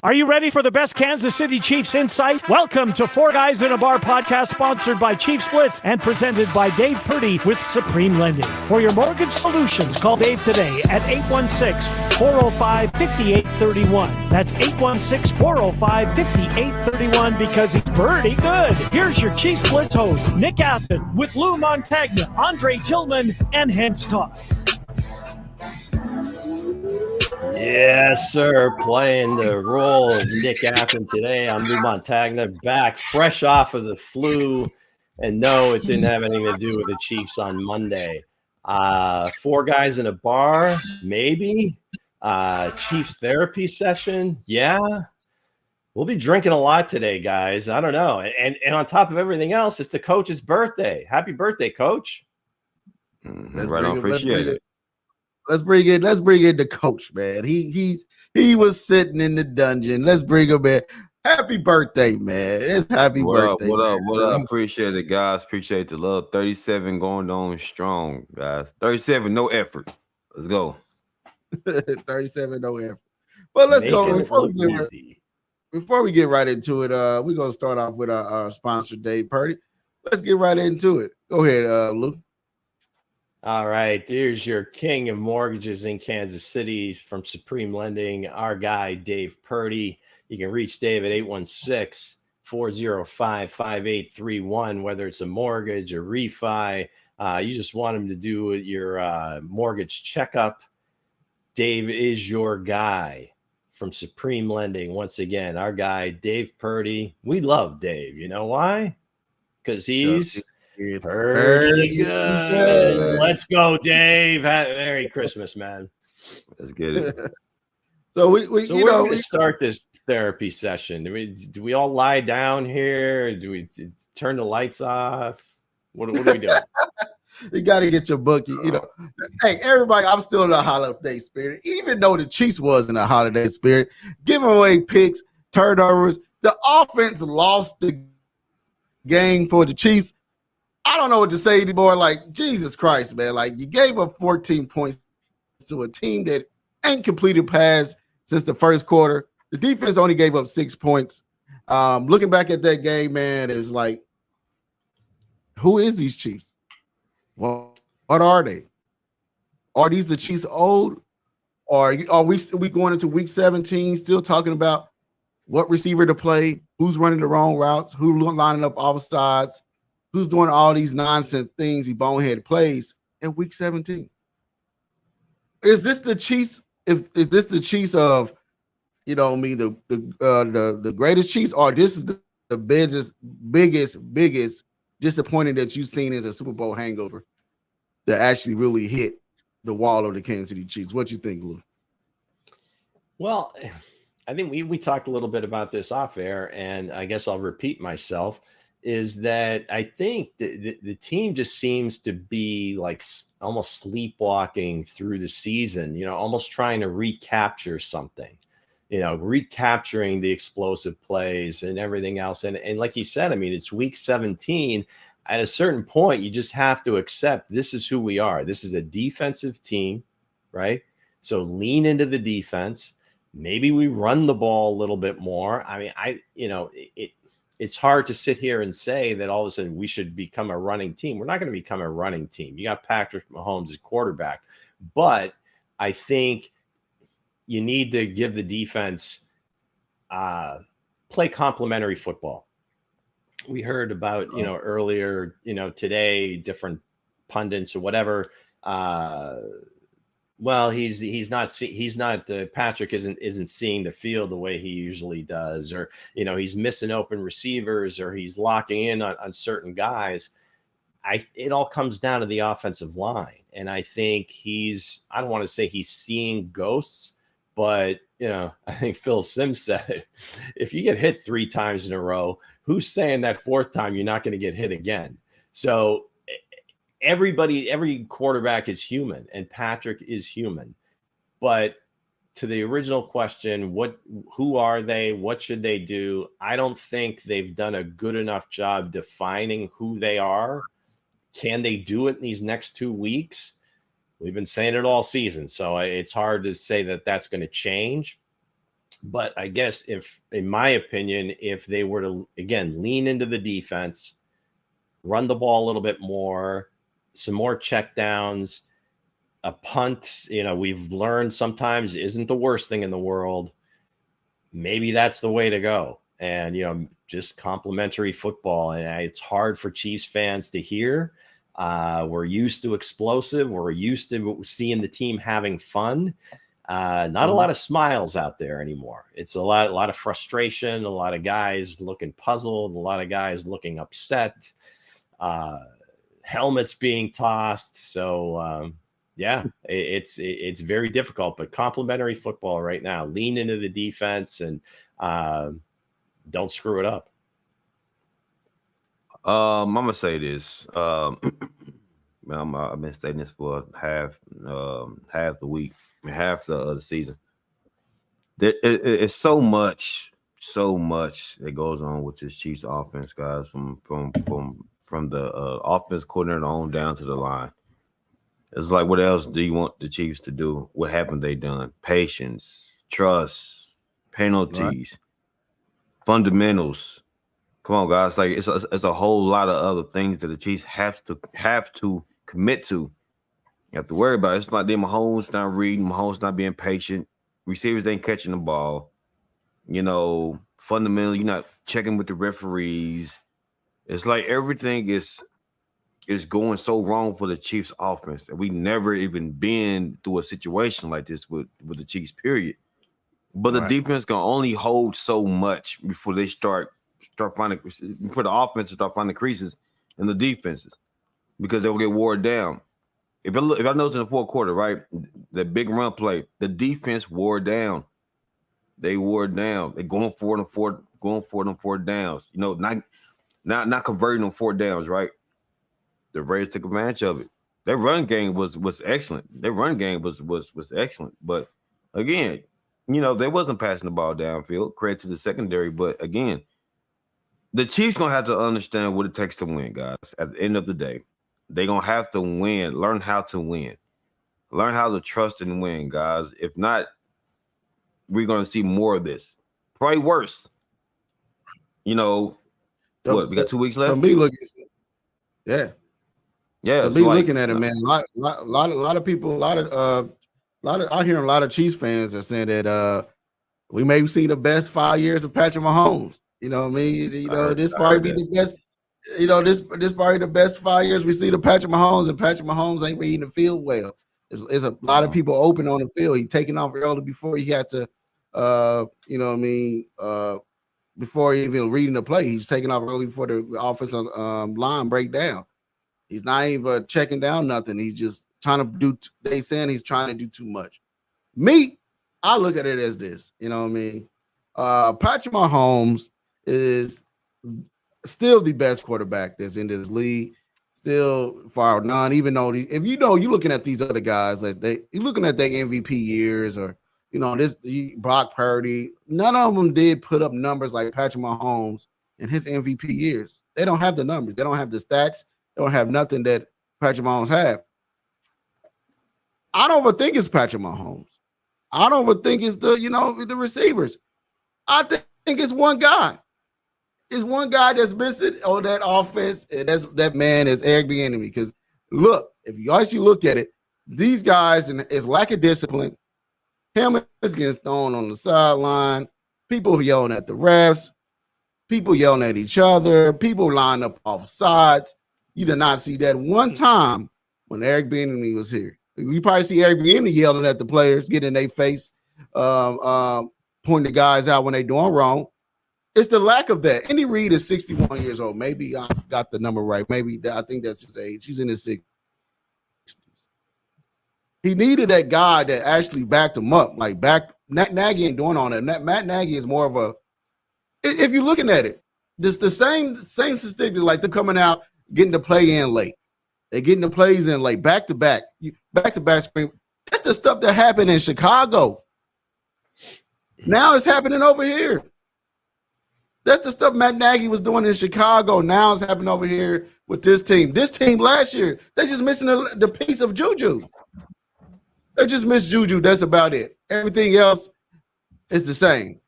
Are you ready for the best Kansas City Chiefs insight? Welcome to Four Guys in a Bar podcast, sponsored by Chiefs Blitz and presented by Dave Purdy with Supreme Lending. For your mortgage solutions, call Dave today at 816-405-5831. That's 816-405-5831 because he's pretty good. Here's your Chiefs Blitz host, Nick Athan, with Lou Montagna, Andre Tillman, and Hense Todd. Yes, sir. Playing the role of Nick Athan today. I'm Lou Montagna, back fresh off of the flu. And no, it didn't have anything to do with the Chiefs on Monday. Four guys in a bar, maybe. Chiefs therapy session, yeah. We'll be drinking a lot today, guys. I don't know. And on top of everything else, it's the coach's birthday. Happy birthday, Coach. Right on, appreciate it. Let's bring in the coach, man. He was sitting in the dungeon. Let's bring him in. Happy birthday, man. It's happy birthday. What up? Appreciate it, guys. Appreciate the love. 37 going on strong, guys. 37, no effort. Let's go. 37, no effort. Well, let's go. Before we get right into it, we're gonna start off with our sponsor, Dave Purdy. Let's get right into it. Go ahead, Luke. All right, there's your king of mortgages in Kansas City from Supreme Lending, our guy, Dave Purdy. You can reach Dave at 816-405-5831, whether it's a mortgage or refi. You just want him to do your mortgage checkup. Dave is your guy from Supreme Lending. Once again, our guy, Dave Purdy. We love Dave. You know why? Because he's pretty good. Let's go, Dave. Merry Christmas, man. Let's get it. So we're going to start this therapy session. Do we all lie down here? Do we turn the lights off? What are we doing? You got to get your book. Hey, everybody, I'm still in the holiday spirit. Even though the Chiefs was in a holiday spirit, giving away picks, turnovers. The offense lost the game for the Chiefs. I don't know what to say anymore. Like, Jesus Christ, man. Like, you gave up 14 points to a team that ain't completed pass since the first quarter. The defense only gave up 6 points. Looking back at that game, man, is like, who is these Chiefs? What are they? Are these the Chiefs old? Or are we going into week 17 still talking about what receiver to play, who's running the wrong routes, who's lining up off sides, who's doing all these nonsense things, he bonehead plays in week 17? Is this the Chiefs? Is this the Chiefs of, the greatest Chiefs, or this is the biggest disappointing that you've seen as a Super Bowl hangover that actually really hit the wall of the Kansas City Chiefs? What you think, Lou? Well, I think we talked a little bit about this off air, and I guess I'll repeat myself, is that I think the team just seems to be like almost sleepwalking through the season, almost trying to recapture something, recapturing the explosive plays and everything else. And like you said, I mean, it's week 17. At a certain point, you just have to accept this is who we are. This is a defensive team, right? So lean into the defense. Maybe we run the ball a little bit more. I mean, it's hard to sit here and say that all of a sudden we should become a running team. We're not going to become a running team. You got Patrick Mahomes as quarterback, but I think you need to give the defense play complementary football. We heard about, earlier, today, different pundits or whatever. Well, Patrick isn't seeing the field the way he usually does, or, he's missing open receivers, or he's locking in on certain guys. It all comes down to the offensive line. And I think I don't want to say he's seeing ghosts, but, I think Phil Simms said it. If you get hit 3 times in a row, who's saying that 4th time you're not going to get hit again? So every quarterback is human, and Patrick is human. But to the original question, who are they? What should they do? I don't think they've done a good enough job defining who they are. Can they do it in these next 2 weeks? We've been saying it all season, so it's hard to say that that's going to change. But I guess if, in my opinion, if they were to, again, lean into the defense, run the ball a little bit more, some more check downs, a punt, we've learned sometimes isn't the worst thing in the world. Maybe that's the way to go. And, just complimentary football. And it's hard for Chiefs fans to hear. We're used to explosive. We're used to seeing the team having fun. Not a lot of smiles out there anymore. It's a lot of frustration, a lot of guys looking puzzled, a lot of guys looking upset, helmets being tossed. So, it's very difficult, but complimentary football right now. Lean into the defense and don't screw it up. I'm gonna say this. I've been stating this for half the week, half the season. It's so much that goes on with this Chiefs offense, guys. From the offense coordinator on down to the line. It's like, what else do you want the Chiefs to do? What haven't they done? Patience, trust, penalties, fundamentals. Come on, guys. Like it's a whole lot of other things that the Chiefs have to commit to. You have to worry about it. It's like Mahomes not reading, Mahomes not being patient, receivers ain't catching the ball. Fundamentally, you're not checking with the referees. It's like everything is going so wrong for the Chiefs offense. And we never even been through a situation like this with the Chiefs, period. But the defense can only hold so much before they start finding, before the offense start finding creases in the defenses, because they'll get wore down. If I notice in the fourth quarter, right, the big run play, the defense wore down. They wore down. They're going for them fourth downs. Not converting them fourth downs, right? The Raiders took advantage of it. Their run game was excellent. Their run game was excellent. But again, they wasn't passing the ball downfield. Credit to the secondary. But again, the Chiefs gonna have to understand what it takes to win, guys. At the end of the day, they're gonna have to win. Learn how to win. Learn how to trust and win, guys. If not, we're gonna see more of this. Probably worse. We got 2 weeks left. For me, yeah. Yeah, me looking at it, man. A lot of people, I hear a lot of Chiefs fans are saying that we may see the best 5 years of Patrick Mahomes. You know what I mean? This probably be the best. This probably the best 5 years we see the Patrick Mahomes, and Patrick Mahomes ain't reading the field well. There's a lot of people open on the field. He taking off early before he had to, before he even reading the play. He's taking off early before the offensive line break down. He's not even checking down nothing. He's just trying to do. They saying he's trying to do too much. Me, I look at it as this. You know what I mean? Patrick Mahomes is still the best quarterback that's in this league. Still far none. Even though you're looking at these other guys, like you're looking at their MVP years, or this Brock Purdy. None of them did put up numbers like Patrick Mahomes in his MVP years. They don't have the numbers. They don't have the stats. They don't have nothing that Patrick Mahomes have. I don't think it's Patrick Mahomes. I don't think it's the receivers. I think it's one guy. It's one guy that's missing on that offense, and that man is Eric Bieniemy. Because look, if you actually look at it, these guys is lack of discipline. Helmets getting thrown on the sideline. People yelling at the refs. People yelling at each other. People lining up off sides. You did not see that one time when Eric Bieniemy was here. You probably see Eric Bieniemy yelling at the players, getting in their face, pointing the guys out when they doing wrong. It's the lack of that. Andy Reid is 61 years old. Maybe I got the number right. Maybe I think that's his age. He's in his 60s. He needed that guy that actually backed him up. Like Matt Nagy ain't doing all that. Matt Nagy is more of a. If you're looking at it, this the same statistic. Like they're coming out, getting the play in late. They're getting the plays in late, back to back screen. That's the stuff that happened in Chicago. Now it's happening over here. That's the stuff Matt Nagy was doing in Chicago. Now it's happening over here with this team. This team last year, they're just missing the piece of Juju. They just missed Juju. That's about it. Everything else It's the same.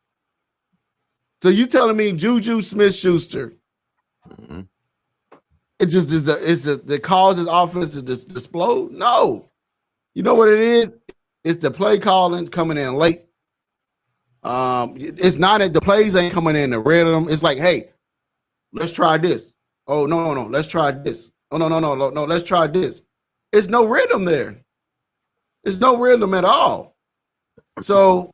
So you telling me Juju Smith-Schuster, it just is the cause his offense to just explode? No. You know what it is? It's the play calling coming in late. It's not that the plays ain't coming in the rhythm. It's like, hey, let's try this. Oh, no, let's try this. Oh, no, let's try this. It's no rhythm there. There's no rhythm at all. So,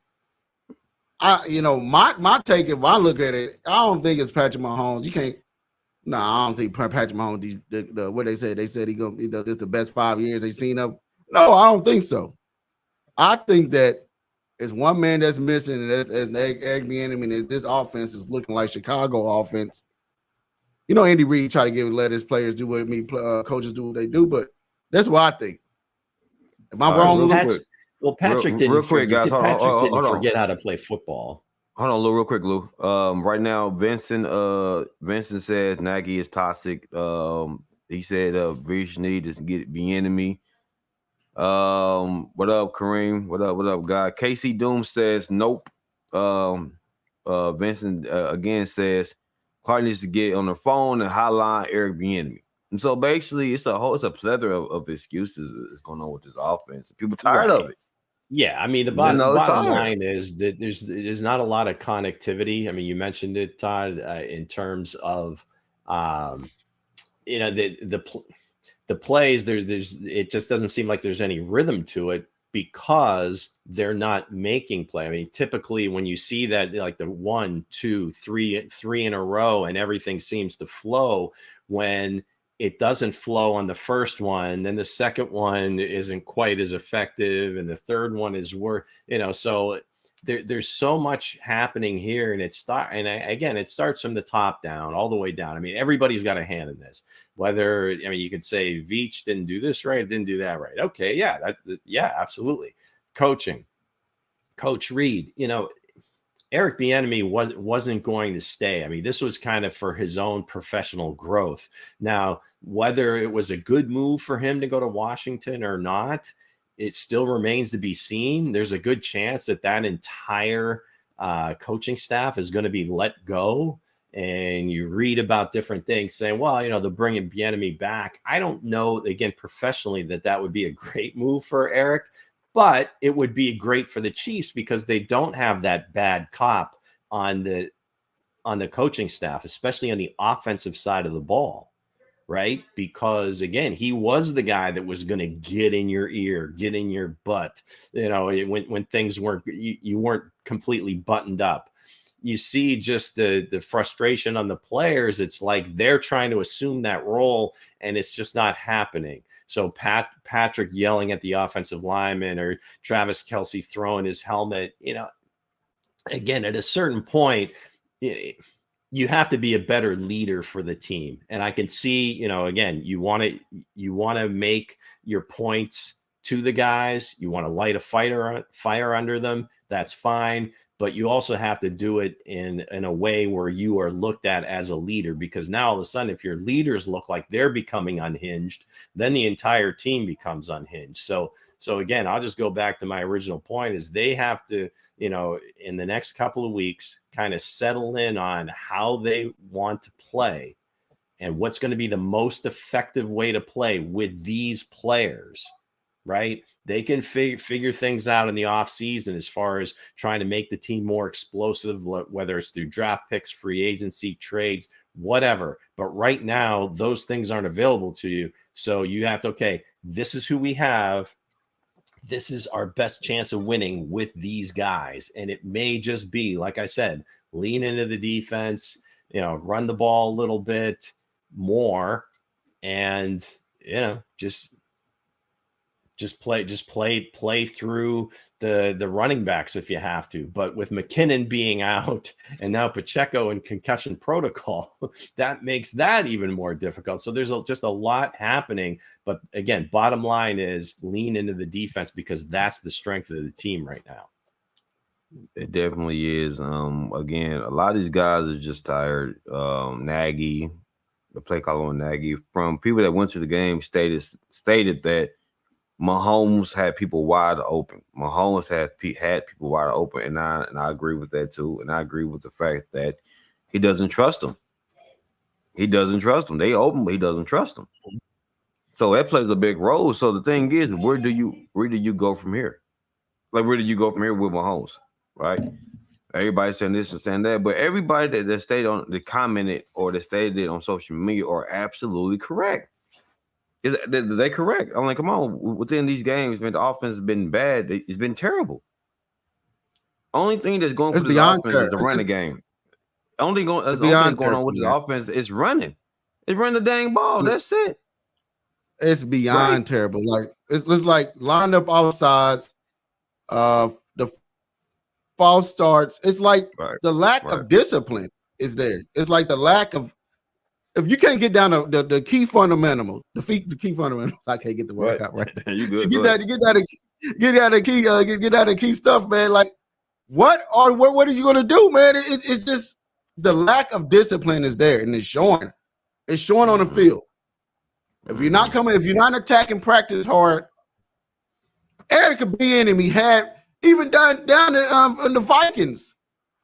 my take, if I look at it, I don't think it's Patrick Mahomes. You can't. No, I don't think Patrick Mahomes. What they said he gonna be the best 5 years they've seen of. No, I don't think so. I think that it's one man that's missing, and that's Eric Bieniemy, and this offense is looking like Chicago offense. Andy Reid try to let his players do what coaches do what they do, but that's what I think. Am I wrong? Patrick didn't forget how to play football. Hold on, Lou, real quick, Lou. Right now, Vincent said Nagy is toxic. He said Vish need to get Bieniemy. What up, Kareem? What up, guy? Casey Doom says nope. Vincent again says Clark needs to get on the phone and hotline Eric Bieniemy. And so basically, it's a plethora of excuses that's going on with this offense. People tired of it. Yeah, I mean, the bottom line is that there's not a lot of connectivity. I mean, you mentioned it, Todd, in terms of the plays. It just doesn't seem like there's any rhythm to it because they're not making play. I mean, typically when you see that, like the 1, 2, 3 in a row, and everything seems to flow, when it doesn't flow on the first one, then the second one isn't quite as effective, and the third one is worse. So there's so much happening here, and it starts from the top down all the way down. I mean, everybody's got a hand in this. You could say Veach didn't do this right, didn't do that right. Okay, yeah, absolutely. Coaching, Coach Reid, Eric Bieniemy wasn't going to stay. I mean, this was kind of for his own professional growth. Now, whether it was a good move for him to go to Washington or not, it still remains to be seen. There's a good chance that entire coaching staff is going to be let go. And you read about different things saying, well, they're bringing Bieniemy back. I don't know, again, professionally, that would be a great move for Eric. But it would be great for the Chiefs because they don't have that bad cop on the coaching staff, especially on the offensive side of the ball, right? Because, again, he was the guy that was going to get in your ear, get in your butt, when things you weren't completely buttoned up. You see just the frustration on the players. It's like they're trying to assume that role, and it's just not happening. So Patrick yelling at the offensive lineman, or Travis Kelce throwing his helmet, again, at a certain point, you have to be a better leader for the team. And I can see, again, you want to make your points to the guys. You want to light a fire under them. That's fine. But you also have to do it in a way where you are looked at as a leader, because now all of a sudden, if your leaders look like they're becoming unhinged, then the entire team becomes unhinged. So again, I'll just go back to my original point is they have to, in the next couple of weeks, kind of settle in on how they want to play and what's going to be the most effective way to play with these players. Right? They can figure things out in the offseason as far as trying to make the team more explosive, whether it's through draft picks, free agency, trades, whatever. But right now, those things aren't available to you. So you have to, okay, this is who we have. This is our best chance of winning with these guys. And it may just be, like I said, lean into the defense, run the ball a little bit more, and, just play through the running backs if you have to. But with McKinnon being out and now Pacheco in concussion protocol, that makes that even more difficult. So there's just a lot happening. But again, bottom line is lean into the defense, because that's the strength of the team right now. It definitely is. Again, a lot of these guys are just tired. Nagy, the play caller on Nagy, from people that went to the game stated that Mahomes had people wide open. Mahomes had people wide open, and I agree with that too. And I agree with the fact that he doesn't trust them. He doesn't trust them. They open, but he doesn't trust them. So that plays a big role. So the thing is, where do you go from here? Like, where do you go from here with Mahomes? Right? Everybody saying this and saying that, but everybody that commented or that stated on social media are absolutely correct. They correct? I'm like, come on. Within these games, man, the offense has been bad. It's been terrible. Only thing that's going for this offense is the running game. Only going on with the offense is running. It's running the dang ball. That's it. It's beyond terrible. Like it's like lined up all sides. The false starts. It's like the lack of discipline is there. It's like the lack of, if you can't get down the key fundamentals, the key fundamentals. I can't get the word out right. You good? Get out of key stuff, man. Like what are you gonna do, man? It's just the lack of discipline is there, and it's showing. It's showing on the field. If you're not attacking practice hard, Eric Bieniemy had even down in the Vikings.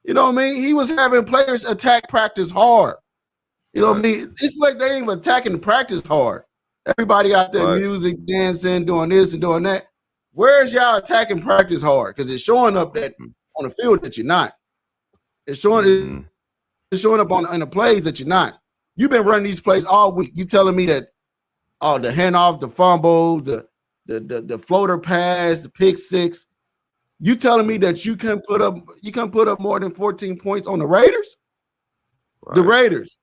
You know what I mean? He was having players attack practice hard. You know what I mean? It's like they ain't even attacking the practice hard. Everybody out there music, dancing, doing this and doing that. Where's y'all attacking practice hard? Because it's showing up that on the field that you're not. It's showing up on the plays that you're not. You've been running these plays all week. You telling me that the handoff, the fumble, the floater pass, the pick six. You telling me that you can put up more than 14 points on the Raiders? Right. The Raiders.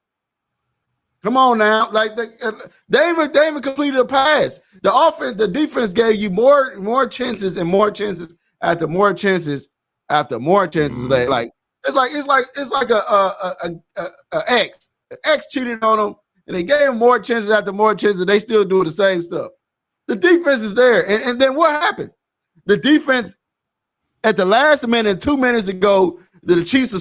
Come on now. Like they even completed a pass. The defense gave you more chances and more chances after more chances after more chances. Mm-hmm. Like it's like a X. The X cheated on them. And they gave him more chances after more chances, and they still do the same stuff. The defense is there. And then what happened? The defense, at the last minute, 2 minutes ago, the Chiefs are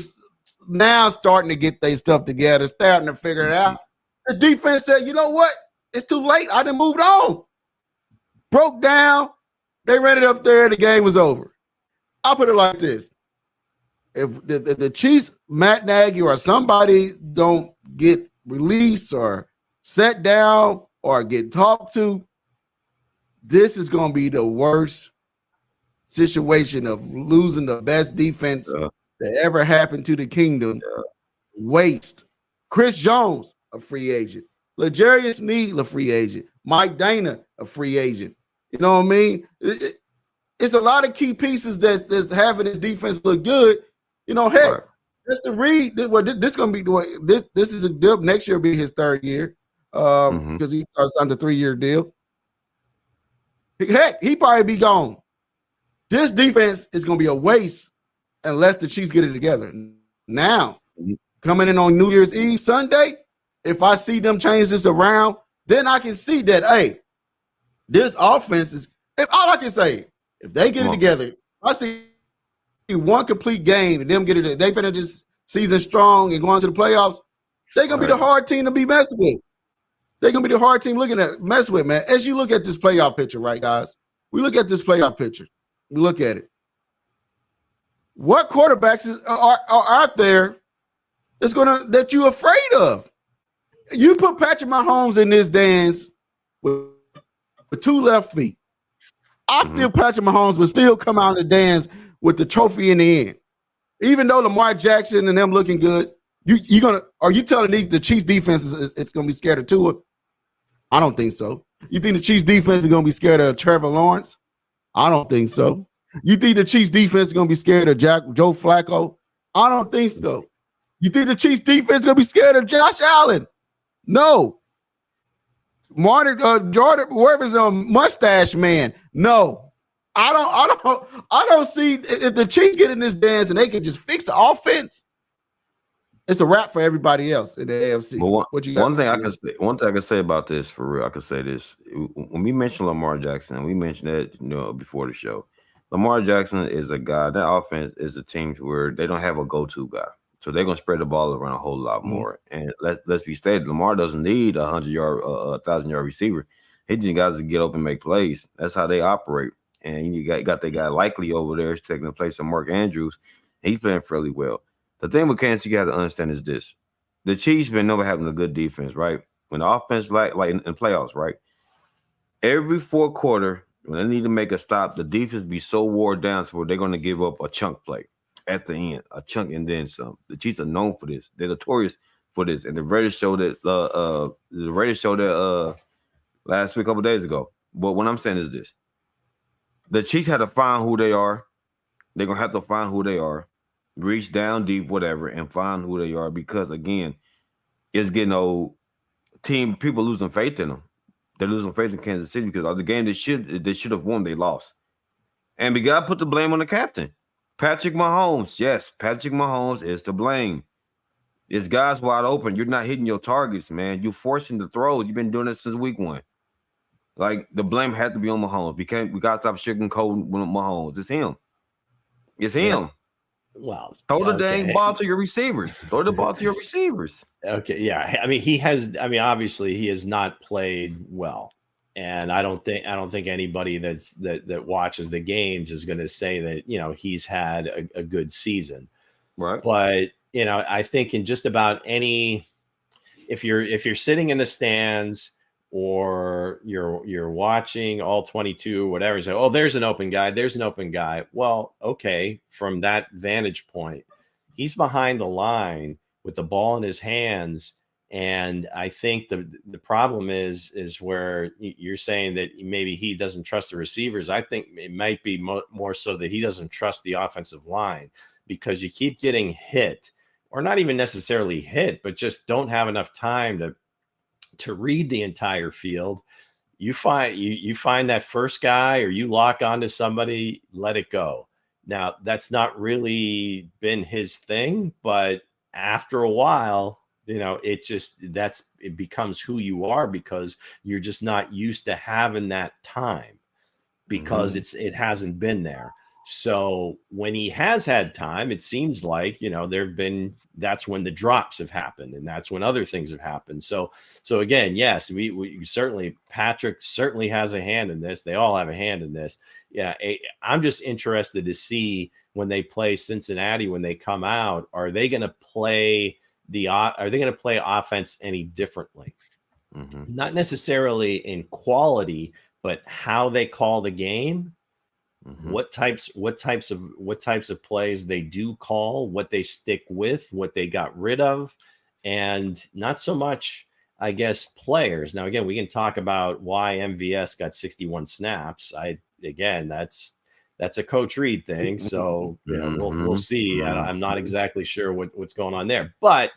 now starting to get their stuff together, starting to figure it out. The defense said, you know what? It's too late. I done moved on. Broke down. They ran it up there. The game was over. I'll put it like this. If the Chiefs, Matt Nagy, or somebody don't get released or set down or get talked to, this is going to be the worst situation of losing the best defense that ever happened to the kingdom. Waste. Chris Jones, a free agent. L'Jarius Sneed, a free agent. Mike Dana, a free agent. You know what I mean? It's a lot of key pieces that's having this defense look good. You know, heck, that's the read. Well, this going to be this is a deal. Next year will be his third year because he signed a 3-year deal. Heck, he probably be gone. This defense is going to be a waste unless the Chiefs get it together. Now, coming in on New Year's Eve Sunday, if I see them change this around, then I can see that, hey, this offense is – all I can say, if they get it together, I see one complete game and them get it – they finish this season strong and going to the playoffs, they're going to be the hard team to be messing with. They're going to be the hard team mess with, man. As you look at this playoff picture, right, guys? We look at this playoff picture. We look at it. What quarterbacks are out there that you're afraid of? You put Patrick Mahomes in this dance with 2 left feet. I feel Patrick Mahomes would still come out in the dance with the trophy in the end. Even though Lamar Jackson and them looking good, are you telling the Chiefs defense is going to be scared of Tua? I don't think so. You think the Chiefs defense is going to be scared of Trevor Lawrence? I don't think so. You think the Chiefs defense is going to be scared of Joe Flacco? I don't think so. You think the Chiefs defense is going to be scared of Josh Allen? No. Jordan, wherever's the mustache man? No. I don't see if the Chiefs get in this dance and they can just fix the offense. It's a wrap for everybody else in the AFC. Well, one thing I can say about this for real, I can say this. When we mentioned Lamar Jackson, we mentioned that before the show. Lamar Jackson is a guy. That offense is a team where they don't have a go-to guy, so they're gonna spread the ball around a whole lot more. And let's be stated, Lamar doesn't need a 1,000-yard receiver. He just got to get open and make plays. That's how they operate. And you got that guy Likely over there taking the place of Mark Andrews. He's playing fairly well. The thing with Kansas you got to understand is this. The Chiefs been never having a good defense, right? When the offense, like in playoffs, right? Every fourth quarter, when they need to make a stop, the defense be so wore down to where they're going to give up a chunk play at the end, a chunk and then some. The Chiefs are known for this. They're notorious for this. And the Raiders showed that last week, a couple days ago. But what I'm saying is this. The Chiefs had to find who they are. They're going to have to find who they are, reach down deep, whatever, and find who they are because, again, it's getting old. People losing faith in them. They're losing faith in Kansas City because the game they should have won, they lost. And we got to put the blame on the captain. Patrick Mahomes. Yes, Patrick Mahomes is to blame. This guy's wide open. You're not hitting your targets, man. You're forcing the throws. You've been doing it since week 1. Like, the blame had to be on Mahomes. We got to stop sugarcoating Mahomes. It's him. It's him. Yeah. Well, throw the dang ball to your receivers. Throw the ball to your receivers. Okay, yeah. I mean, obviously he has not played well. And I don't think anybody that watches the games is going to say that, he's had a good season. Right. But, I think in just about any, if you're sitting in the stands or you're watching all 22, whatever, say, oh, there's an open guy. Well, okay, from that vantage point, he's behind the line with the ball in his hands. And I think the problem is where you're saying that maybe he doesn't trust the receivers. I think it might be more so that he doesn't trust the offensive line because you keep getting hit, or not even necessarily hit, but just don't have enough time to read the entire field. You find that first guy, or you lock onto somebody, let it go. Now, that's not really been his thing, but after a while, it becomes who you are because you're just not used to having that time because it hasn't been there. So when he has had time, it seems like, that's when the drops have happened and that's when other things have happened. So again, yes, we certainly, Patrick certainly has a hand in this. They all have a hand in this. Yeah. I'm just interested to see when they play Cincinnati, when they come out, are they going to play offense any differently? Not necessarily in quality, but how they call the game. What types of plays they do call, what they stick with, what they got rid of, and not so much, I guess, players. Now, again, we can talk about why MVS got 61 snaps. That's a Coach Reed thing. So we'll see. I'm not exactly sure what's going on there, but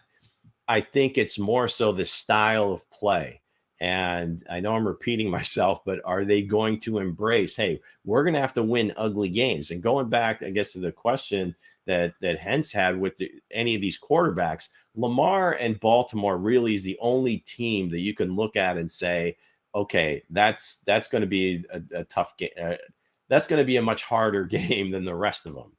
I think it's more so the style of play. And I know I'm repeating myself, but are they going to embrace, hey, we're going to have to win ugly games? And going back, I guess, to the question that Hense had with any of these quarterbacks, Lamar and Baltimore really is the only team that you can look at and say, okay, that's going to be a tough game. That's going to be a much harder game than the rest of them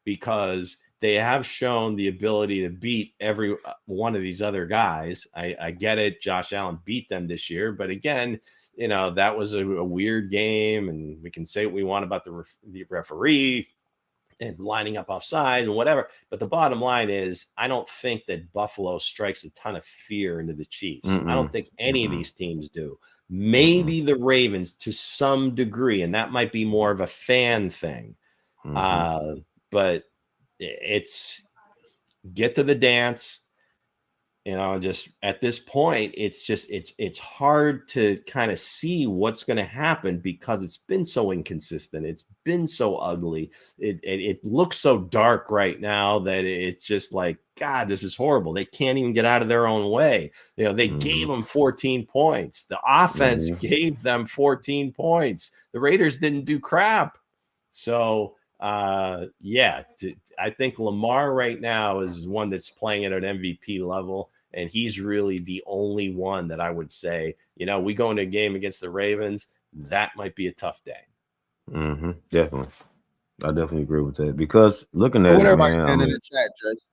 because they have shown the ability to beat every one of these other guys. I get it. Josh Allen beat them this year, but again, that was a weird game, and we can say what we want about the referee and lining up offside and whatever. But the bottom line is, I don't think that Buffalo strikes a ton of fear into the Chiefs. I don't think any of these teams do. Maybe the Ravens to some degree, and that might be more of a fan thing. But it's get to the dance, just at this point, it's hard to kind of see what's going to happen because it's been so inconsistent. It's been so ugly. It looks so dark right now that it's just like, God, this is horrible. They can't even get out of their own way. They gave them 14 points. The offense gave them 14 points. The Raiders didn't do crap. So I think Lamar right now is one that's playing at an MVP level, and he's really the only one that I would say, we go into a game against the Ravens, that might be a tough day. Definitely. I definitely agree with that because looking at what everybody's saying in the chat, Jace.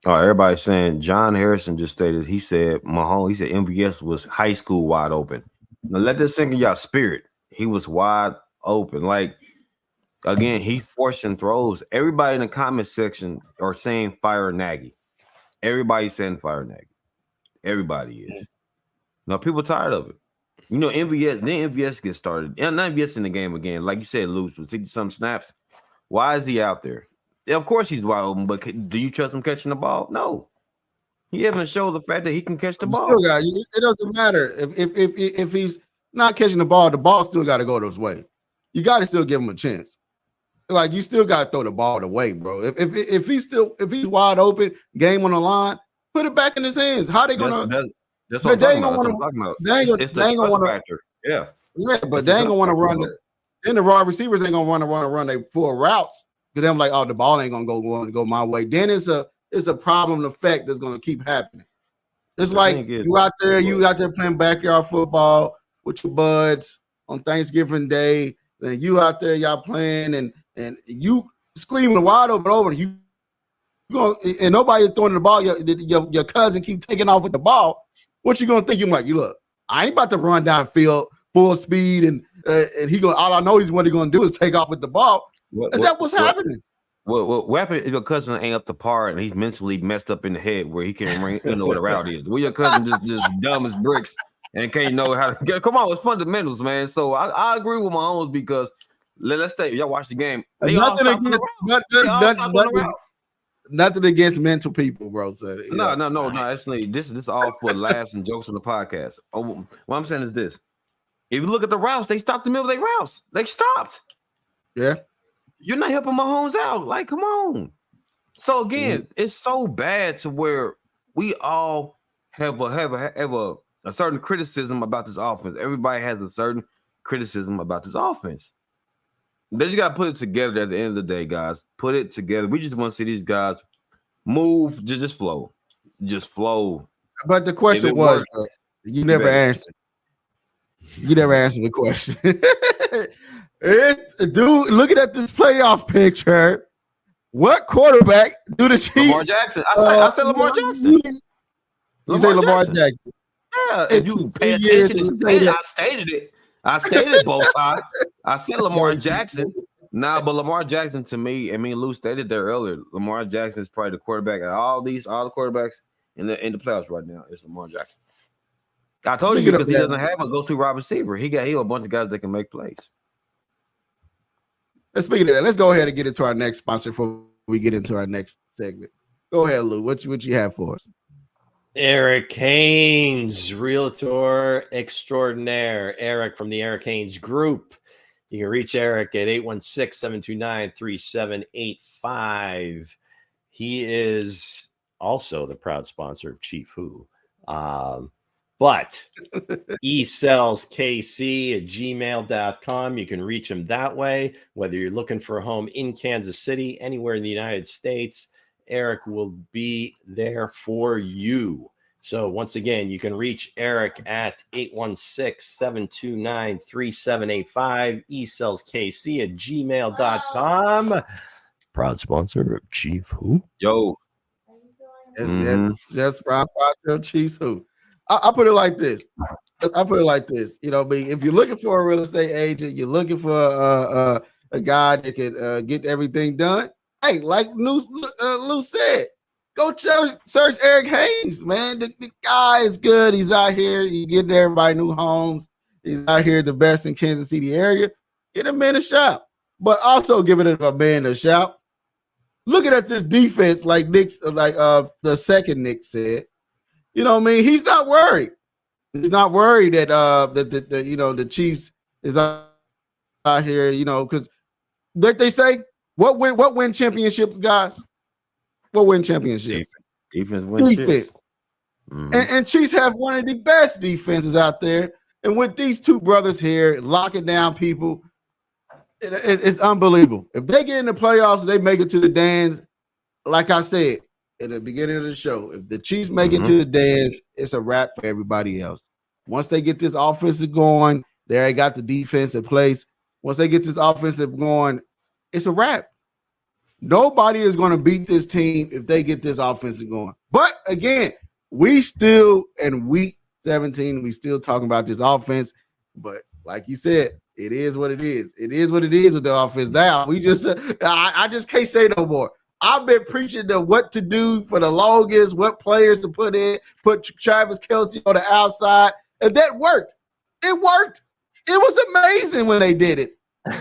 Everybody's saying John Harrison just stated, he said MVS was high school wide open. Now let this sink in your spirit. He was wide open. Like, again, he forcing throws. Everybody in the comment section are saying fire Nagy. Everybody's saying fire Nagy. Everybody is. Now people tired of it. You know, MVS gets started. And not MVS in the game again. Like you said, lose with 60-some snaps. Why is he out there? Yeah, of course he's wide open, but do you trust him catching the ball? No. He haven't showed the fact that he can catch the ball. It doesn't matter if he's not catching the ball still got to go his way. You got to still give him a chance. Like, you still got to throw the ball away, bro. If he's wide open, game on the line, put it back in his hands. How they gonna? That's what I'm talking about. They ain't gonna want to. Yeah, but they ain't gonna want to run. Then the raw receivers ain't gonna run their full routes because them like, oh, the ball ain't gonna go my way. Then it's a problem effect that's gonna keep happening. It's like you out there playing backyard football with your buds on Thanksgiving Day, and you out there y'all playing and you screaming wide open over you and nobody throwing the ball. Your cousin keep taking off with the ball. What you gonna think? You're like, you look, I ain't about to run down field full speed and he going. All I know is what he gonna do is take off with the ball. And that's what's happening. What happened if your cousin ain't up to par and he's mentally messed up in the head where he can't know what the route is? Well, your cousin just dumb as bricks and can't know how to get. Come on, it's fundamentals, man. So I agree with Mahomes because let's say y'all watch the game. Nothing against mental people, bro. So, yeah. No. Actually, this is all for laughs and jokes on the podcast. What I'm saying is this: if you look at the routes, they stopped the middle of their routes. They stopped. Yeah. You're not helping Mahomes out. Like, come on. So again, it's so bad to where we all have a certain criticism about this offense. Everybody has a certain criticism about this offense. They just got to put it together at the end of the day, guys. Put it together. We just want to see these guys move, just flow. Just flow. But the question was, you never answered. You never answered the question. Dude, looking at this playoff picture, what quarterback do the Chiefs? Lamar Jackson. I said Lamar Jackson. You say Lamar Jackson. Yeah, if you pay attention, I stated it. I stated both sides. I said Lamar Jackson. Nah, but Lamar Jackson to me, Lou stated there earlier. Lamar Jackson is probably the quarterback of all the quarterbacks in the playoffs right now. It's Lamar Jackson. I told you because he doesn't have a go-to wide receiver. He a bunch of guys that can make plays. Speaking of that, let's go ahead and get into our next sponsor before we get into our next segment. Go ahead, Lou. What you have for us? Eric Haynes, realtor extraordinaire. Eric from the Eric Haynes Group. You can reach Eric at 816-729-3785. He is also the proud sponsor of Chief Who. But he sells KC at gmail.com. You can reach him that way, whether you're looking for a home in Kansas City, anywhere in the United States. Eric will be there for you. So once again, you can reach Eric at 816-729-3785. eSellsKC at gmail.com. Proud sponsor of Chief Who. Yo. Just proud sponsor of Chief Who. I put it like this. You know, if you're looking for a real estate agent, you're looking for a guy that can get everything done. Hey, like Lou said, go search Eric Haynes, man. The guy is good. He's out here. He's getting everybody new homes. He's out here the best in Kansas City area. Get a man a shot, but also giving a man a shout. Looking at this defense, like the second Nick said. You know what I mean? He's not worried. He's not worried that the Chiefs is out here, because they say what win championships, guys? What win championships? Defense wins. Defense. Mm-hmm. And Chiefs have one of the best defenses out there. And with these two brothers here locking down people, it's unbelievable. If they get in the playoffs, they make it to the dance. Like I said at the beginning of the show, if the Chiefs make it to the dance, it's a wrap for everybody else. Once they get this offensive going, they already got the defense in place. Once they get this offensive going, it's a wrap. Nobody is going to beat this team if they get this offensive going. But again, we still in week 17, we still talking about this offense. But like you said, it is what it is. It is what it is with the offense. Now we just, I just can't say no more. I've been preaching the what to do for the longest, what players to put in, put Travis Kelce on the outside, and that worked. It worked. It was amazing when they did it.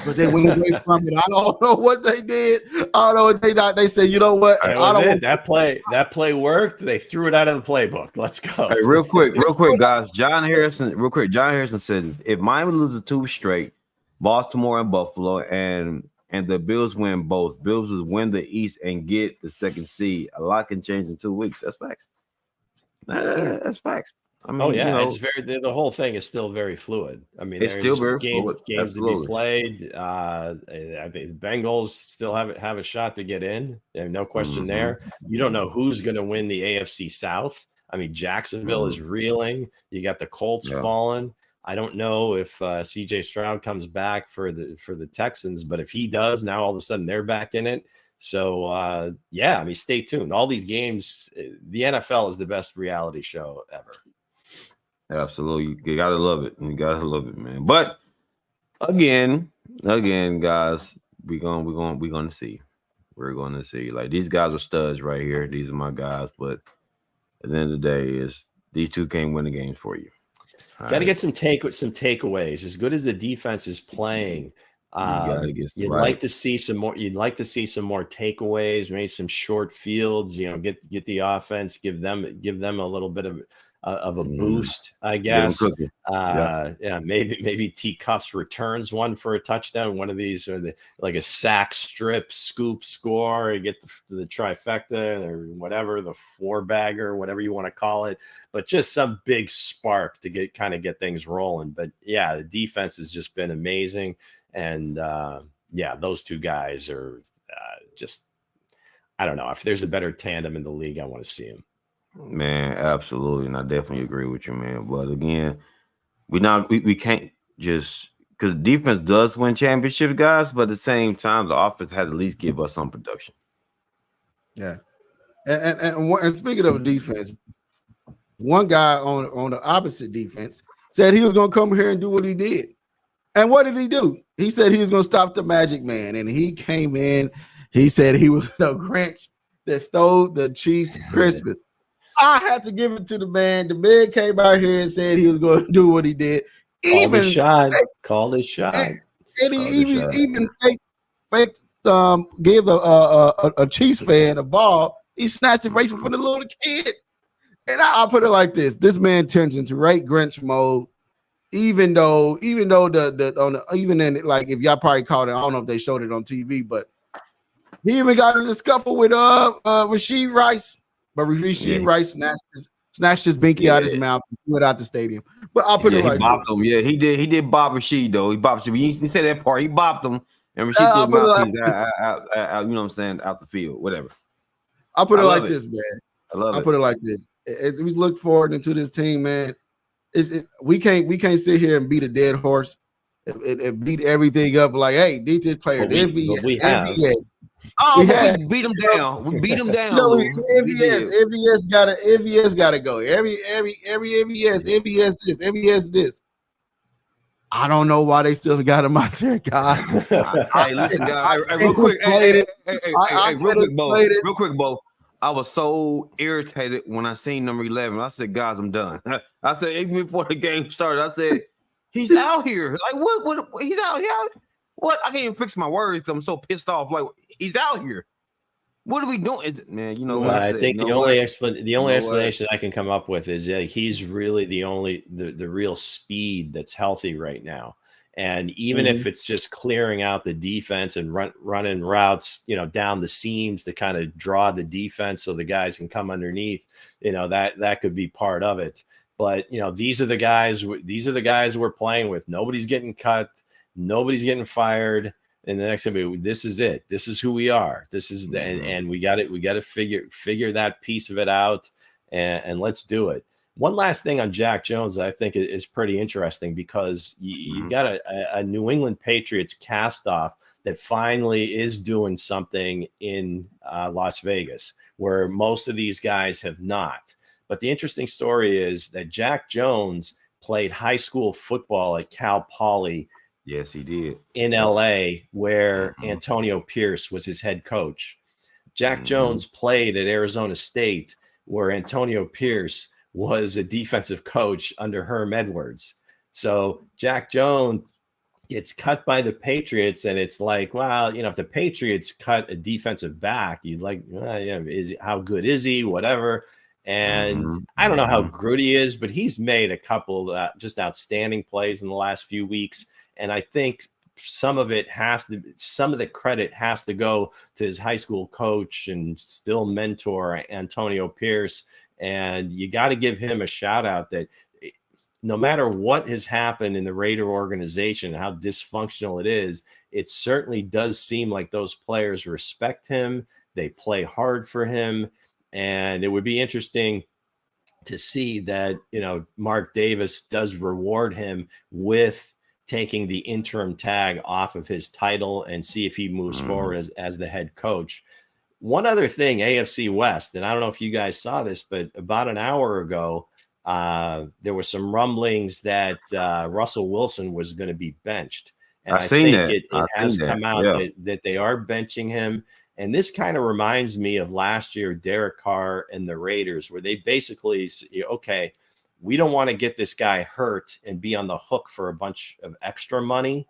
But they went away from it. I don't know what they did. I don't know what they not. They said, you know what? That play worked. They threw it out of the playbook. Let's go. Hey, real quick, guys. John Harrison said, if Miami loses 2 straight, Baltimore and Buffalo, and the Bills win both, Bills will win the East and get the 2nd seed. A lot can change in 2 weeks. That's facts. That's facts. I mean, it's very, the whole thing is still very fluid. I mean, it's still very games fluid. to be played. I mean, the Bengals still have a shot to get in. There's no question there. You don't know who's going to win the AFC South. I mean, Jacksonville is reeling. You got the Colts falling. I don't know if CJ Stroud comes back for the Texans, but if he does, now all of a sudden they're back in it. So, I mean, stay tuned. All these games, the NFL is the best reality show ever. Absolutely. You gotta love it. You gotta love it, man. But again, guys, we're gonna see. We're gonna see. Like, these guys are studs right here. These are my guys, but at the end of the day, is these 2 can't win the games for you. Got to get some takeaways. As good as the defense is playing, you'd like to see some more. You'd like to see some more takeaways, maybe some short fields. Get the offense, give them a little bit of a boost, I guess. Maybe T Cuffs returns one for a touchdown. One of these, or like a sack, strip, scoop, score. You get the trifecta or whatever, the 4-bagger, whatever you want to call it. But just some big spark to get things rolling. But the defense has just been amazing, and those 2 guys are just. I don't know if there's a better tandem in the league. I want to see them. Man, absolutely, and I definitely agree with you, man. But again, we can't just, because defense does win championships, guys. But at the same time, the offense had to at least give us some production. Yeah, and speaking of defense, one guy on the opposite defense said he was going to come here and do what he did. And what did he do? He said he was going to stop the Magic Man, and he came in. He said he was the Grinch that stole the Chiefs' Christmas. I had to give it to the man. The man came out here and said he was going to do what he did. Called his shot. And he even gave a Chiefs fan a ball. He snatched it right from the little kid. And I'll put it like this: this man turns into right Grinch mode. Even though if y'all probably caught it, I don't know if they showed it on TV, but he even got in a scuffle with Rashid Rice. But Rashid Rice snatched his binky out his mouth and threw it out the stadium. But I'll put it like he bopped him. Yeah, he did. He did bob Rashid though. He bopped him. He said that part. He bopped him, and Rashid threw his mouthpiece out. You know what I'm saying? Out the field, whatever. I'll put it like this, man. I'll put it like this. As we look forward into this team, man, we can't sit here and beat a dead horse and beat everything up like, hey, defense player, NBA. Oh, we beat them down. We beat them down. No, MVS gotta go. Every MVS this. I don't know why they still got him out there, guys. Hey, listen, guys. Real quick, real quick, Bo. I was so irritated when I seen number 11. I said, guys, I'm done. I said, even before the game started, I said, he's out here. Like, what? He's out here. What? I can't even fix my words. I'm so pissed off. Like, he's out here. What are we doing? Man, you know what? I think the only explanation I can come up with is he's really the real speed that's healthy right now. And even if it's just clearing out the defense and running routes, down the seams to kind of draw the defense so the guys can come underneath, that could be part of it. But these are the guys we're playing with. Nobody's getting cut. Nobody's getting fired. And the next thing, this is it. This is who we are. This is and we got to figure that piece of it out, and let's do it. One last thing on Jack Jones that I think is pretty interesting, because you got a New England Patriots cast-off that finally is doing something in Las Vegas, where most of these guys have not. But the interesting story is that Jack Jones played high school football at Cal Poly. Yes, he did. In LA, where Antonio Pierce was his head coach. Jack Jones played at Arizona State, where Antonio Pierce was a defensive coach under Herm Edwards. So Jack Jones gets cut by the Patriots, and it's like, well, you know, if the Patriots cut a defensive back, you'd like, how good is he? Whatever. And I don't know how good he is, but he's made a couple of just outstanding plays in the last few weeks. And I think some of the credit has to go to his high school coach and still mentor Antonio Pierce. And you got to give him a shout out that no matter what has happened in the Raider organization, how dysfunctional it is, it certainly does seem like those players respect him. They play hard for him. And it would be interesting to see that, you know, Mark Davis does reward him with taking the interim tag off of his title and see if he moves forward as the head coach. One other thing, AFC West, and I don't know if you guys saw this, but about an hour ago, there were some rumblings that Russell Wilson was going to be benched. And I think it has come out that they are benching him. And this kind of reminds me of last year, Derek Carr and the Raiders, where they basically, okay, we don't want to get this guy hurt and be on the hook for a bunch of extra money.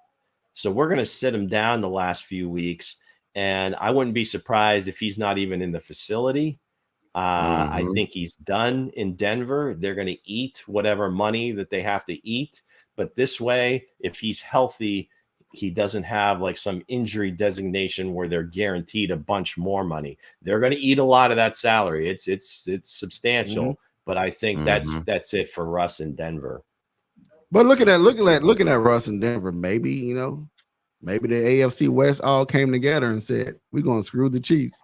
So we're going to sit him down the last few weeks. And I wouldn't be surprised if he's not even in the facility. I think he's done in Denver. They're going to eat whatever money that they have to eat. But this way, if he's healthy, he doesn't have like some injury designation where they're guaranteed a bunch more money. They're going to eat a lot of that salary. It's substantial. But I think that's it for Russ in Denver. But looking at Russ in Denver, maybe the AFC West all came together and said, we're gonna screw the Chiefs.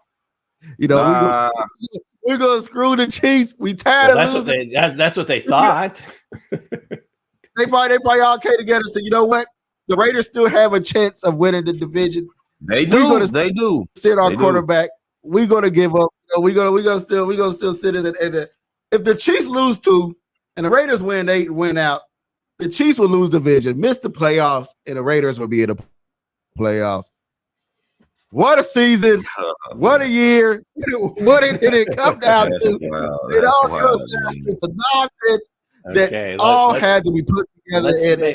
We're gonna screw the Chiefs. We tired of losing. That's what they thought. they probably all came together and said, you know what? The Raiders still have a chance of winning the division. They do. Sit our quarterback. We're gonna give up. We're gonna still sit in the. If the Chiefs lose 2 and the Raiders win 8 and win out, the Chiefs will lose the division, miss the playoffs, and the Raiders will be in the playoffs. What a season. What a year. What did it come down to? It all goes down to some nonsense that all had to be put together.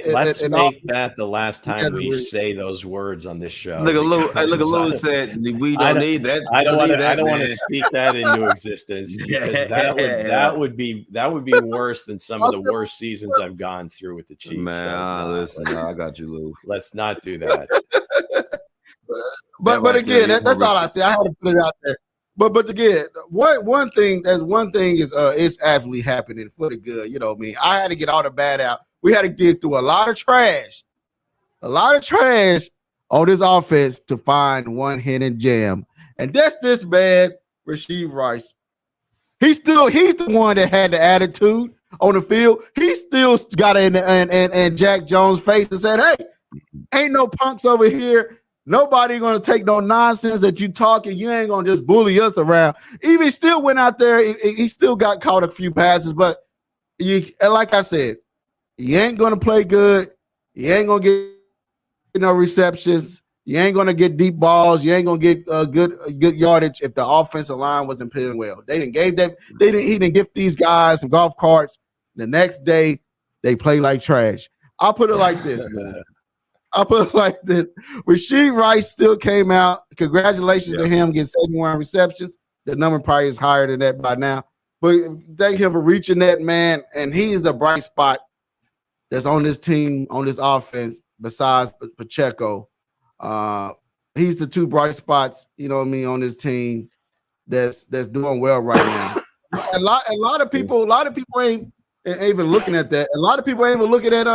Let's make that the last time we say those words on this show. Look at Lou said we don't need that. I don't want to speak that into existence because that would be worse than some of the worst seasons I've gone through with the Chiefs. Man, listen, I got you, Lou. Let's not do that. But again, that's all I say. I had to put it out there. But again, one thing is actually happening for the good. You know what I mean? I had to get all the bad out. We had to dig through a lot of trash on this offense to find one hidden gem. And that's this man, Rashee Rice. He's the one that had the attitude on the field. He still got in Jack Jones' face and said, hey, ain't no punks over here. Nobody gonna take no nonsense that you talking. You ain't gonna just bully us around. Even still went out there. He still got caught a few passes, but like I said, you ain't gonna play good. You ain't gonna get no receptions. You ain't gonna get deep balls. You ain't gonna get good yardage if the offensive line wasn't playing well. He didn't give these guys some golf carts. The next day they play like trash. I'll put it like this, man. Rashee Rice still came out. Congratulations to him, getting 71 receptions. The number probably is higher than that by now. But thank him for reaching that, man. And he's the bright spot that's on this team, on this offense, besides Pacheco. He's the 2 bright spots, you know what I mean, on this team that's doing well right now. A lot of people ain't even looking at that. A lot of people ain't even looking at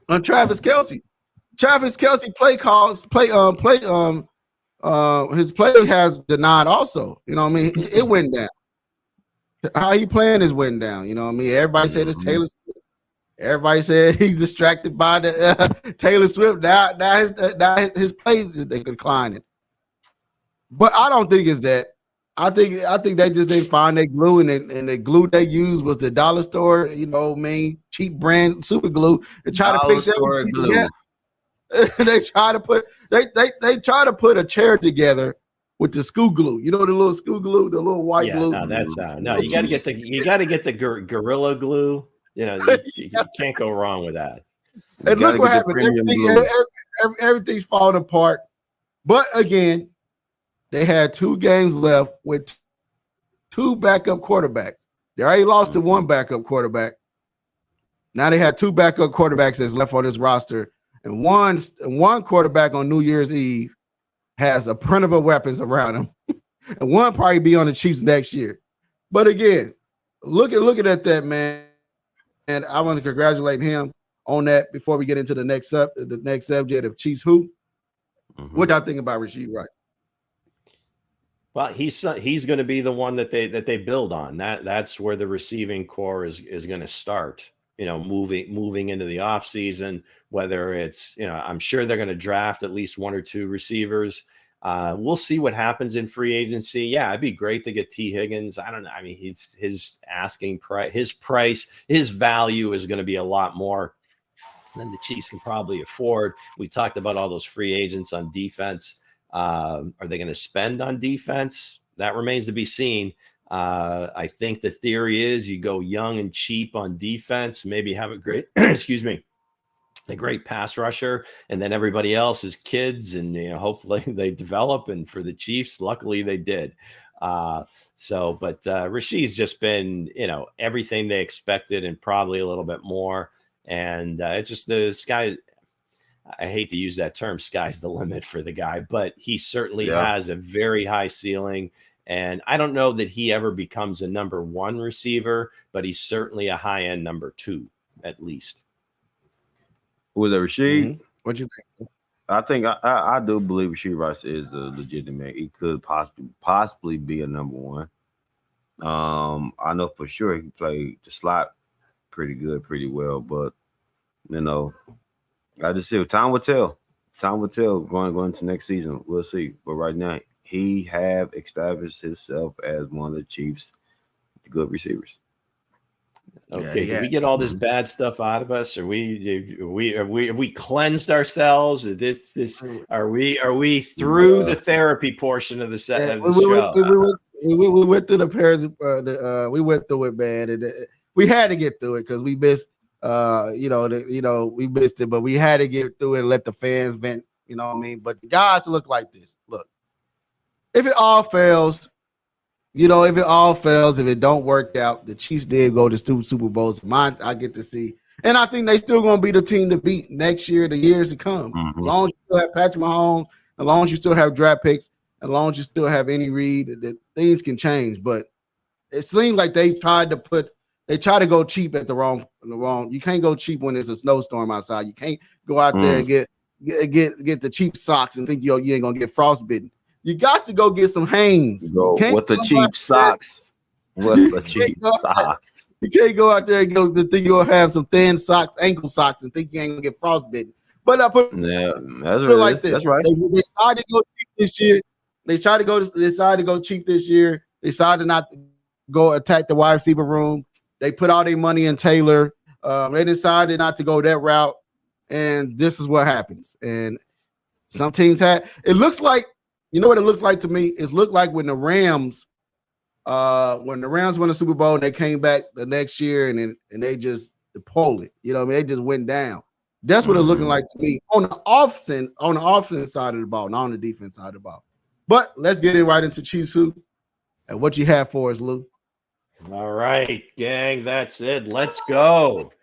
on Travis Kelce. Travis Kelce his play has denied also. You know what I mean? It went down. How he playing is went down. You know what I mean? Everybody said it's Taylor Swift. Everybody said he's distracted by the Taylor Swift. Now his plays is declining. But I don't think it's that. I think they just didn't find their glue, and the glue they used was the dollar store, cheap brand super glue, and try to fix Dollar everything. glue. Yeah. they try to put a chair together with the school glue. You know the little school glue, the little white glue. No, that's no. You got to get the gorilla glue. You can't go wrong with that. And look what happened. Everything's falling apart. But again, they had 2 games left with 2 backup quarterbacks. They already lost to 1 backup quarterback. Now they had 2 backup quarterbacks that's left on this roster. And one quarterback on New Year's Eve has a plentiful weapons around him. And one probably be on the Chiefs next year. But again, looking at that, man. And I want to congratulate him on that before we get into the next subject of Chiefs who. What y'all think about Rashid Rice? Well, he's going to be the one that they build on. That's where the receiving core is going to start. Moving into the offseason, whether it's, I'm sure they're going to draft at least 1 or 2 receivers. We'll see what happens in free agency. Yeah, it'd be great to get T. Higgins. I don't know. I mean, his asking price, his value is going to be a lot more than the Chiefs can probably afford. We talked about all those free agents on defense. Are they going to spend on defense? That remains to be seen. I think the theory is you go young and cheap on defense, maybe have a great, a great pass rusher, and then everybody else is kids, and hopefully they develop. And for the Chiefs, luckily they did. But Rashid's just been, everything they expected and probably a little bit more. And it's just the sky. I hate to use that term, sky's the limit for the guy, but he certainly has a very high ceiling. And I don't know that he ever becomes a number 1 receiver, but he's certainly a high-end number 2, at least. Was it Rashid? Mm-hmm. What you think? I think I do believe Rashid Rice is a legitimate. He could possibly be a number 1. I know for sure he played the slot pretty good, pretty well, but I just see. Time will tell. Time will tell going into next season. We'll see. But right now, he have established himself as one of the Chiefs' good receivers. Okay, did we get all this bad stuff out of us? Have we cleansed ourselves? Are we through the therapy portion of the set of the show? We went through the pairs. We went through it, man, and we had to get through it because we missed. We missed it, but we had to get through it and let the fans vent. You know what I mean? But the guys look like this. Look, if it all fails, if it don't work out, the Chiefs did go to 2 Super Bowls. Mine, I get to see. And I think they still going to be the team to beat next year, the years to come. Mm-hmm. As long as you still have Patrick Mahomes, as long as you still have draft picks, as long as you still have any read, that things can change. But it seems like they try to go cheap at the wrong. You can't go cheap when there's a snowstorm outside. You can't go out there and get the cheap socks and think you ain't going to get frostbitten. You got to go get some Hanes. With the cheap socks. With the cheap socks. You can't go out there and think you'll have some thin socks, ankle socks, and think you ain't gonna get frostbitten. But I put it like this. That's right. They decided to go cheap this year. They decided to go cheap this year. They decided not to go attack the wide receiver room. They put all their money in Taylor. They decided not to go that route, and this is what happens. And some teams it looks like. You know what it looks like to me? It looked like when the Rams won the Super Bowl and they came back the next year and they just pulled it. You know what I mean? They just went down. That's what it's looking like to me on the offense side of the ball, not on the defense side of the ball. But let's get it right into Chiefs who and what you have for us, Lou. All right, gang, that's it. Let's go.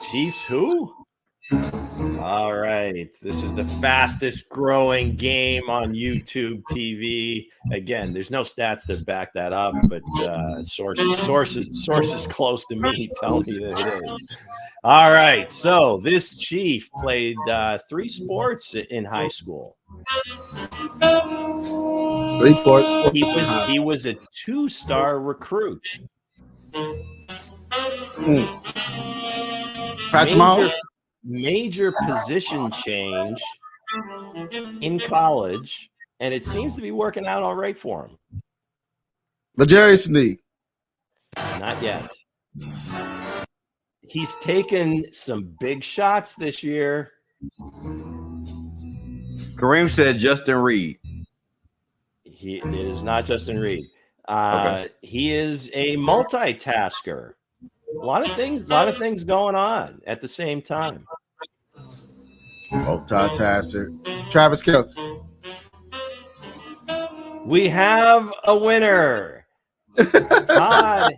Chiefs who? All right. This is the fastest growing game on YouTube TV. Again, there's no stats to back that up, but sources close to me tell me that it is. All right. So this Chief played 3 sports in high school. 3 sports. He was a 2-star recruit. Patrick Mahomes. Major position change in college, and it seems to be working out all right for him. L'Jarius Sneed. Not yet. He's taken some big shots this year. Kareem said Justin Reed. It is not Justin Reed. Okay. He is a multitasker. A lot of things going on at the same time. Multitasker. Travis Kelce. We have a winner. Todd.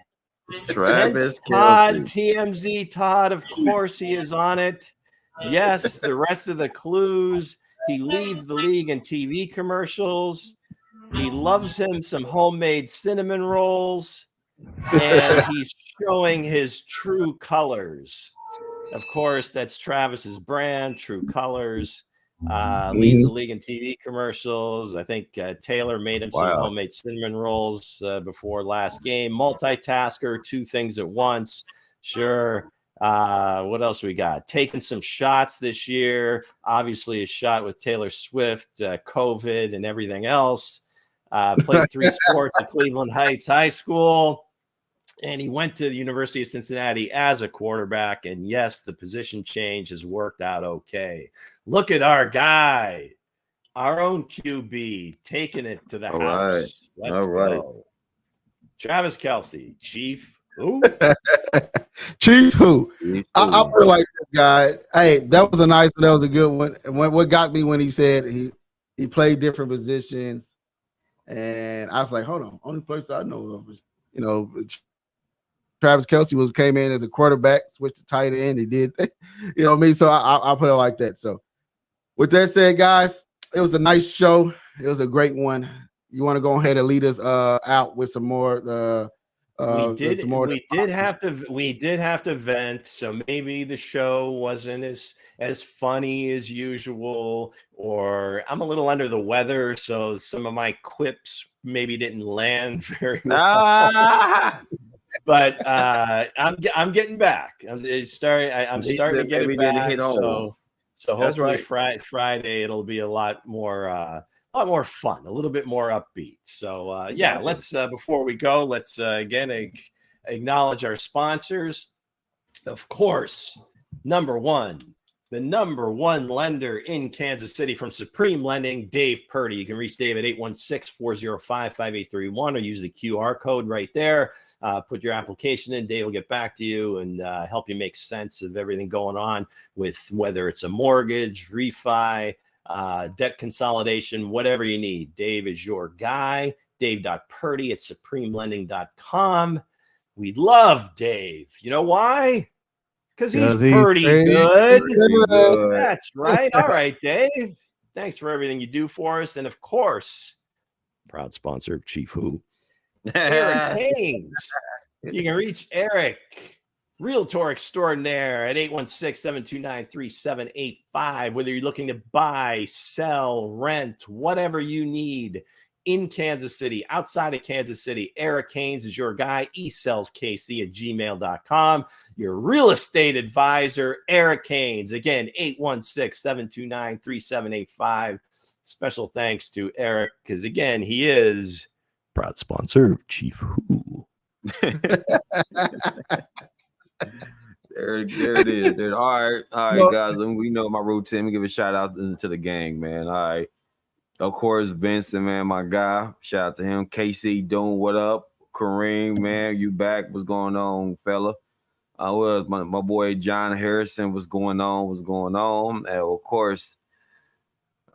Travis Todd, Kelce. TMZ Todd, of course he is on it. Yes, the rest of the clues. He leads the league in TV commercials. He loves him some homemade cinnamon rolls. And he's showing his true colors. Of course, that's Travis's brand, True Colors. Leads the league in TV commercials. I think Taylor made him some homemade cinnamon rolls before last game. Multitasker, two things at once. Sure. What else we got? Taking some shots this year. Obviously, a shot with Taylor Swift, COVID, and everything else. Played 3 sports at Cleveland Heights High School. And he went to the University of Cincinnati as a quarterback. And yes, the position change has worked out okay. Look at our guy, our own QB, taking it to the house. Right. Let's go. Travis Kelce, Chief who? Chief who? I feel like this guy. Hey, that was a nice one. That was a good one. And what got me when he said he played different positions. And I was like, hold on. Only place I know of is, Travis Kelce came in as a quarterback, switched to tight end. He did, you know what I mean? So I put it like that. So with that said, guys, it was a nice show. It was a great one. You want to go ahead and lead us out with some more? We did have to vent. So maybe the show wasn't as funny as usual, or I'm a little under the weather, so some of my quips maybe didn't land very well. But I'm getting back. I'm starting to get it back. So hopefully Friday it'll be a lot more fun, a little bit more upbeat. So let's before we go, let's again acknowledge our sponsors. Of course, the number one lender in Kansas City from Supreme Lending, Dave Purdy. You can reach Dave at 816-405-5831 or use the QR code right there. Put your application in. Dave will get back to you and help you make sense of everything going on with whether it's a mortgage, refi, debt consolidation, whatever you need. Dave is your guy. Dave.Purdy at supremelending.com. We love Dave. You know why? Because he's pretty good. That's right. All right, Dave. Thanks for everything you do for us. And of course, proud sponsor of Chief Who, Eric Haynes. You can reach Eric, Realtor Extraordinaire, at 816-729-3785. Whether you're looking to buy, sell, rent, whatever you need in Kansas City, outside of Kansas City, Eric Haynes is your guy. eSellsKC@gmail.com. Your real estate advisor, Eric Haynes. Again, 816-729-3785. Special thanks to Eric because, again, he is proud sponsor of Chief Who. There it is. All right, guys. We know my routine. Let me give a shout out to the gang, man. All right. Of course, Vincent, man, my guy. Shout out to him. KC doing what up? Kareem, man, you back? What's going on, fella? Was my boy John Harrison? What's going on? And of course,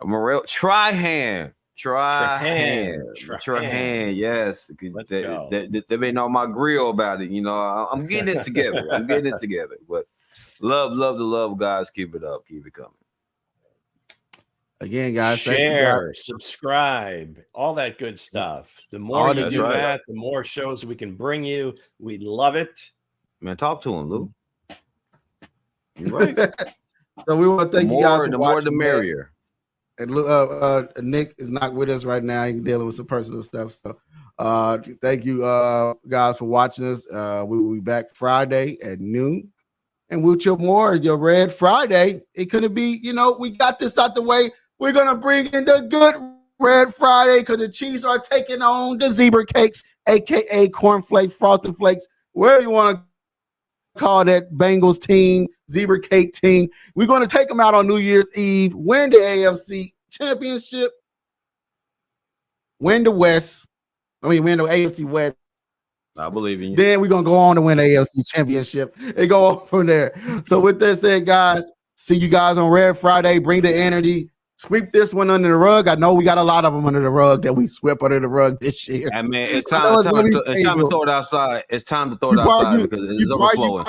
Morel Trahan. Yes. They've been on my grill about it. I'm getting it together. But love, guys. Keep it up. Keep it coming. Again, guys, share, subscribe, all that good stuff. The more you do that, the more shows we can bring you. We love it. Man, talk to him, Lou. You're right. So we want to thank you guys. The more the merrier. And Nick is not with us right now. He's dealing with some personal stuff. So thank you guys for watching us. We will be back Friday at noon. And with your Red Friday, it couldn't be, we got this out the way. We're going to bring in the good Red Friday because the Chiefs are taking on the Zebra Cakes, aka Cornflake, Frosted Flakes, wherever you want to call that Bengals team, Zebra Cake team. We're going to take them out on New Year's Eve, win the AFC Championship, win the AFC West. I believe in you. Then we're going to go on to win the AFC Championship and go on from there. So with that said, guys, see you guys on Red Friday. Bring the energy. Sweep this one under the rug. I know we got a lot of them under the rug that we swept under the rug this year. I mean, it's time to throw it outside. It's time to throw it outside because it's overflowing.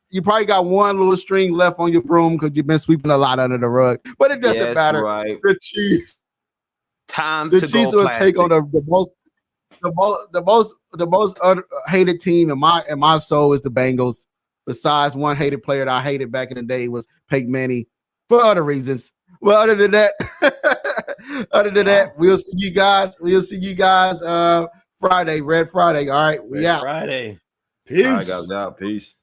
You probably got one little string left on your broom because you've been sweeping a lot under the rug. But it doesn't matter. Right. The Chiefs. The Chiefs will take on the most hated team in my soul is the Bengals. Besides one hated player that I hated back in the day was Peyton Manning for other reasons. Well, other than that, we'll see you guys. Friday, Red Friday. All right, we out. Friday. Peace. All right, guys, out. Peace.